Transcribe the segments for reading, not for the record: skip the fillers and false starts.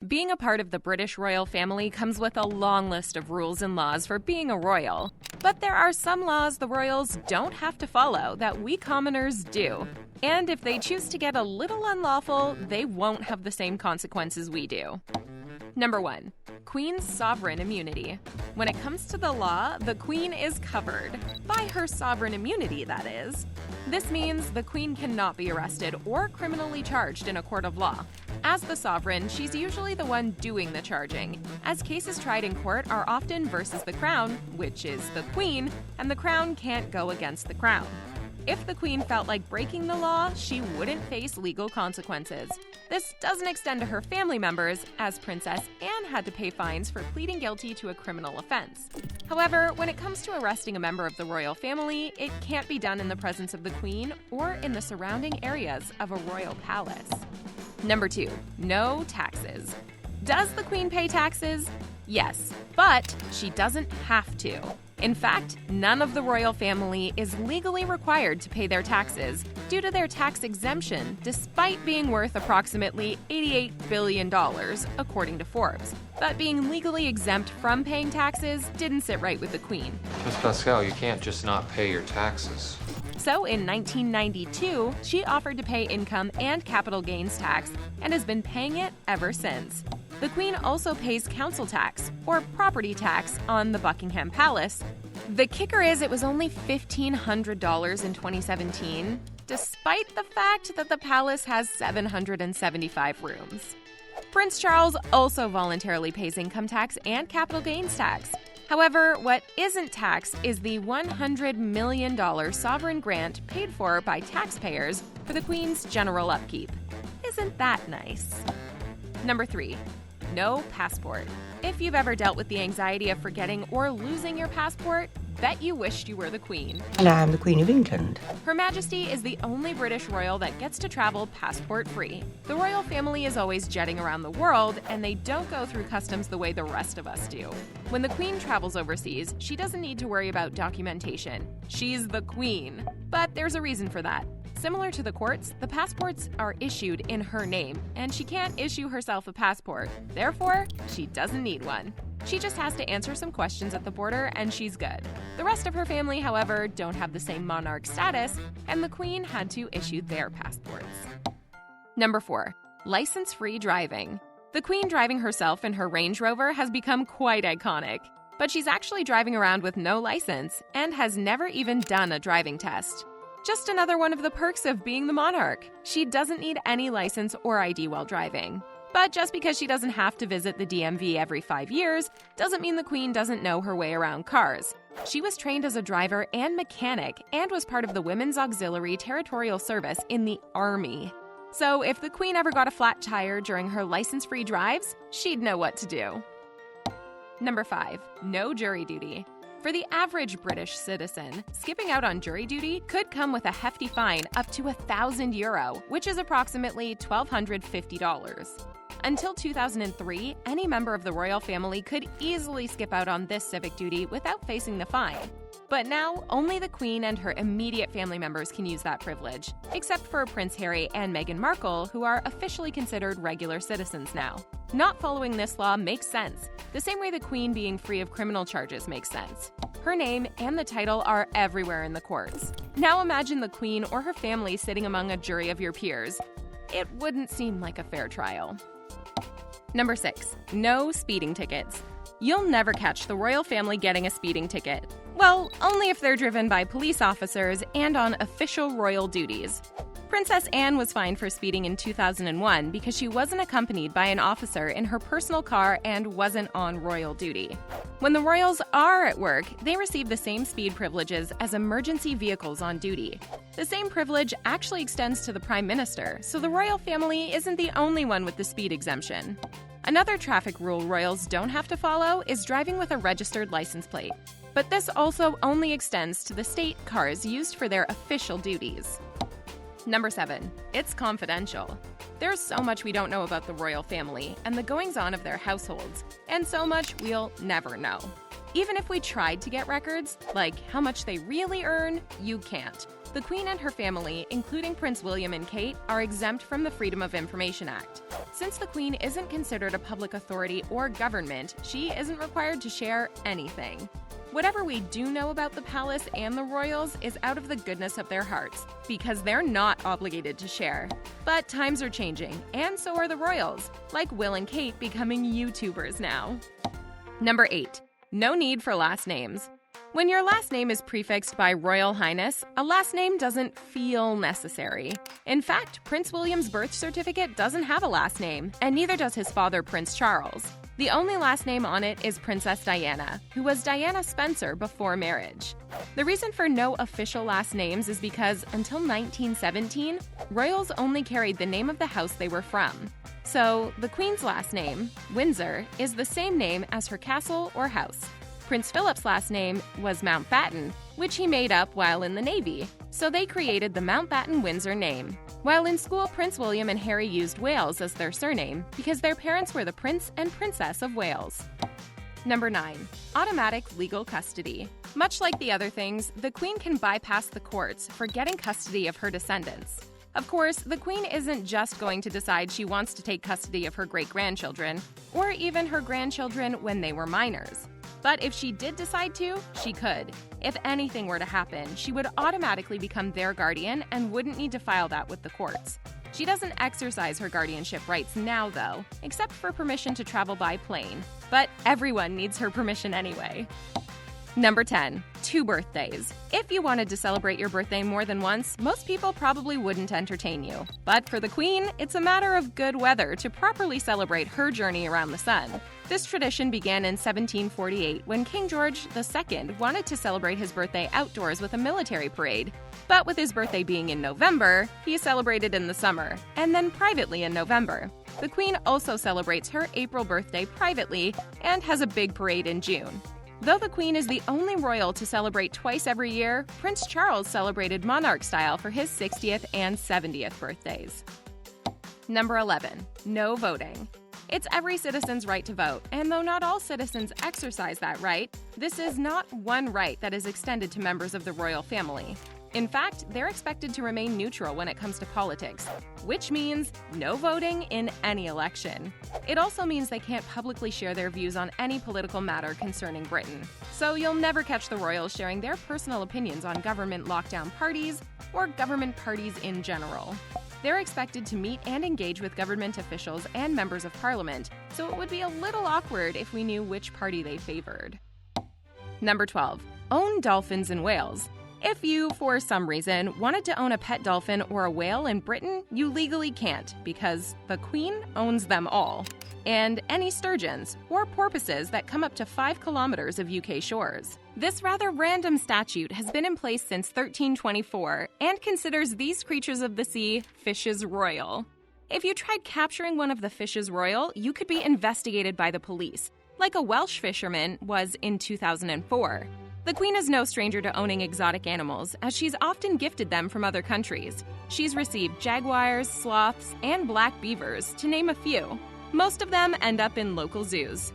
Being a part of the British royal family comes with a long list of rules and laws for being a royal. But there are some laws the royals don't have to follow that we commoners do. And if they choose to get a little unlawful, they won't have the same consequences we do. Number 1. Queen's sovereign immunity. When it comes to the law, the Queen is covered. By her sovereign immunity, that is. This means the Queen cannot be arrested or criminally charged in a court of law. As the sovereign, she's usually the one doing the charging, as cases tried in court are often versus the Crown, which is the Queen, and the Crown can't go against the Crown. If the Queen felt like breaking the law, she wouldn't face legal consequences. This doesn't extend to her family members, as Princess Anne had to pay fines for pleading guilty to a criminal offense. However, when it comes to arresting a member of the royal family, it can't be done in the presence of the Queen or in the surrounding areas of a royal palace. Number 2. No taxes. Does the Queen pay taxes? Yes, but she doesn't have to. In fact, none of the royal family is legally required to pay their taxes due to their tax exemption, despite being worth approximately $88 billion, according to Forbes. But being legally exempt from paying taxes didn't sit right with the Queen. Miss Pascal, you can't just not pay your taxes. So in 1992, she offered to pay income and capital gains tax and has been paying it ever since. The Queen also pays council tax, or property tax, on the Buckingham Palace. The kicker is it was only $1,500 in 2017, despite the fact that the palace has 775 rooms. Prince Charles also voluntarily pays income tax and capital gains tax. However, what isn't taxed is the $100 million sovereign grant paid for by taxpayers for the Queen's general upkeep. Isn't that nice? Number 3. No passport. If you've ever dealt with the anxiety of forgetting or losing your passport, bet you wished you were the Queen. And I am the Queen of England. Her Majesty is the only British royal that gets to travel passport-free. The royal family is always jetting around the world, and they don't go through customs the way the rest of us do. When the Queen travels overseas, she doesn't need to worry about documentation. She's the Queen. But there's a reason for that. Similar to the courts, the passports are issued in her name, and she can't issue herself a passport. Therefore, she doesn't need one. She just has to answer some questions at the border, and she's good. The rest of her family, however, don't have the same monarch status, and the Queen had to issue their passports. Number 4. License-free driving. The Queen driving herself in her Range Rover has become quite iconic, but she's actually driving around with no license and has never even done a driving test. Just another one of the perks of being the monarch. She doesn't need any license or ID while driving. But just because she doesn't have to visit the DMV every 5 years, doesn't mean the Queen doesn't know her way around cars. She was trained as a driver and mechanic and was part of the Women's Auxiliary Territorial Service in the Army. So if the Queen ever got a flat tire during her license-free drives, she'd know what to do. Number 5. No jury duty. For the average British citizen, skipping out on jury duty could come with a hefty fine up to €1,000, which is approximately $1,250. Until 2003, any member of the royal family could easily skip out on this civic duty without facing the fine. But now, only the Queen and her immediate family members can use that privilege, except for Prince Harry and Meghan Markle, who are officially considered regular citizens now. Not following this law makes sense, the same way the Queen being free of criminal charges makes sense. Her name and the title are everywhere in the courts. Now imagine the Queen or her family sitting among a jury of your peers. It wouldn't seem like a fair trial. Number 6. No speeding tickets. You'll never catch the royal family getting a speeding ticket. Well, only if they're driven by police officers and on official royal duties. Princess Anne was fined for speeding in 2001 because she wasn't accompanied by an officer in her personal car and wasn't on royal duty. When the royals are at work, they receive the same speed privileges as emergency vehicles on duty. The same privilege actually extends to the Prime Minister, so the royal family isn't the only one with the speed exemption. Another traffic rule royals don't have to follow is driving with a registered license plate. But this also only extends to the state cars used for their official duties. Number 7. It's confidential. There's so much we don't know about the royal family and the goings-on of their households, and so much we'll never know. Even if we tried to get records, like how much they really earn, you can't. The The Queen and her family, including Prince William and Kate, are exempt from the Freedom of Information Act. Since the Queen isn't considered a public authority or government, she isn't required to share anything. Whatever we do know about the palace and the royals is out of the goodness of their hearts, because they're not obligated to share. But times are changing, and so are the royals, like Will and Kate becoming YouTubers now. Number 8. No need for last names. When your last name is prefixed by Royal Highness, a last name doesn't feel necessary. In fact, Prince William's birth certificate doesn't have a last name, and neither does his father, Prince Charles. The only last name on it is Princess Diana, who was Diana Spencer before marriage. The reason for no official last names is because, until 1917, royals only carried the name of the house they were from. So, the Queen's last name, Windsor, is the same name as her castle or house. Prince Philip's last name was Mountbatten, which he made up while in the Navy, so they created the Mountbatten-Windsor name. While in school, Prince William and Harry used Wales as their surname because their parents were the Prince and Princess of Wales. Number 9. Automatic legal custody. Much like the other things, the Queen can bypass the courts for getting custody of her descendants. Of course, the Queen isn't just going to decide she wants to take custody of her great-grandchildren, or even her grandchildren when they were minors. But if she did decide to, she could. If anything were to happen, she would automatically become their guardian and wouldn't need to file that with the courts. She doesn't exercise her guardianship rights now, though, except for permission to travel by plane. But everyone needs her permission anyway. Number 10. 2 birthdays. If you wanted to celebrate your birthday more than once, most people probably wouldn't entertain you. But for the Queen, it's a matter of good weather to properly celebrate her journey around the sun. This tradition began in 1748 when King George II wanted to celebrate his birthday outdoors with a military parade. But with his birthday being in November, he celebrated in the summer, and then privately in November. The Queen also celebrates her April birthday privately and has a big parade in June. Though the Queen is the only royal to celebrate twice every year, Prince Charles celebrated monarch style for his 60th and 70th birthdays. Number 11. No voting. It's every citizen's right to vote, and though not all citizens exercise that right, this is not one right that is extended to members of the royal family. In fact, they're expected to remain neutral when it comes to politics, which means no voting in any election. It also means they can't publicly share their views on any political matter concerning Britain. So you'll never catch the royals sharing their personal opinions on government lockdown parties or government parties in general. They're expected to meet and engage with government officials and members of parliament, so it would be a little awkward if we knew which party they favored. Number 12. Own dolphins and whales. If you, for some reason, wanted to own a pet dolphin or a whale in Britain, you legally can't because the Queen owns them all. And any sturgeons or porpoises that come up to 5 kilometers of UK shores. This rather random statute has been in place since 1324 and considers these creatures of the sea fishes royal. If you tried capturing one of the fishes royal, you could be investigated by the police, like a Welsh fisherman was in 2004. The Queen is no stranger to owning exotic animals, as she's often gifted them from other countries. She's received jaguars, sloths, and black beavers, to name a few. Most of them end up in local zoos.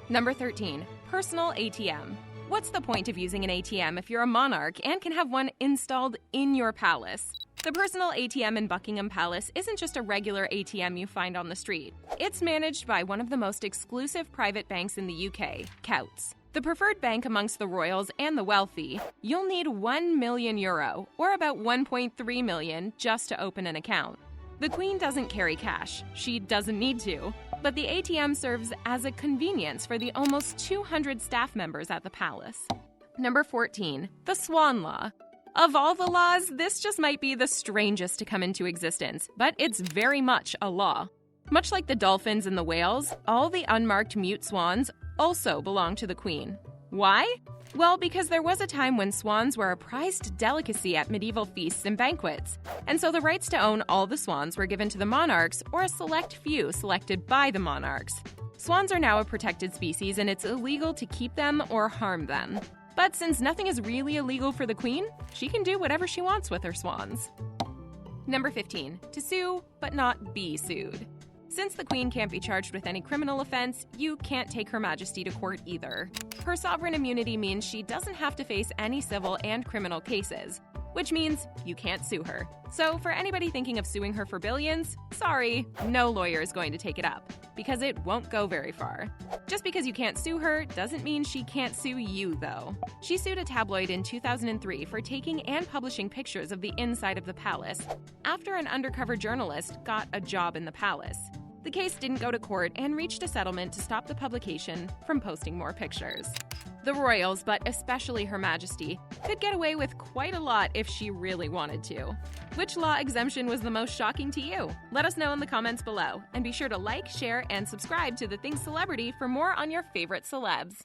Number 13. Personal ATM. What's the point of using an ATM if you're a monarch and can have one installed in your palace? The personal ATM in Buckingham Palace isn't just a regular ATM you find on the street. It's managed by one of the most exclusive private banks in the UK, Coutts. The preferred bank amongst the royals and the wealthy. You'll need €1 million, or about 1.3 million, just to open an account. The Queen doesn't carry cash. She doesn't need to. But the ATM serves as a convenience for the almost 200 staff members at the palace. Number 14. The Swan Law. Of all the laws, this just might be the strangest to come into existence, but it's very much a law. Much like the dolphins and the whales, all the unmarked mute swans also belong to the Queen. Why? Well, because there was a time when swans were a prized delicacy at medieval feasts and banquets, and so the rights to own all the swans were given to the monarchs or a select few selected by the monarchs. Swans are now a protected species, and it's illegal to keep them or harm them. But since nothing is really illegal for the Queen, she can do whatever she wants with her swans. Number 15. To sue, but not be sued. Since the Queen can't be charged with any criminal offense, you can't take Her Majesty to court either. Her sovereign immunity means she doesn't have to face any civil and criminal cases. which means you can't sue her. So for anybody thinking of suing her for billions, sorry, no lawyer is going to take it up, because it won't go very far. Just because you can't sue her doesn't mean she can't sue you, though. She sued a tabloid in 2003 for taking and publishing pictures of the inside of the palace after an undercover journalist got a job in the palace. The case didn't go to court and reached a settlement to stop the publication from posting more pictures. The royals, but especially Her Majesty, could get away with quite a lot if she really wanted to. Which law exemption was the most shocking to you? Let us know in the comments below, and be sure to like, share, and subscribe to The Thing Celebrity for more on your favorite celebs.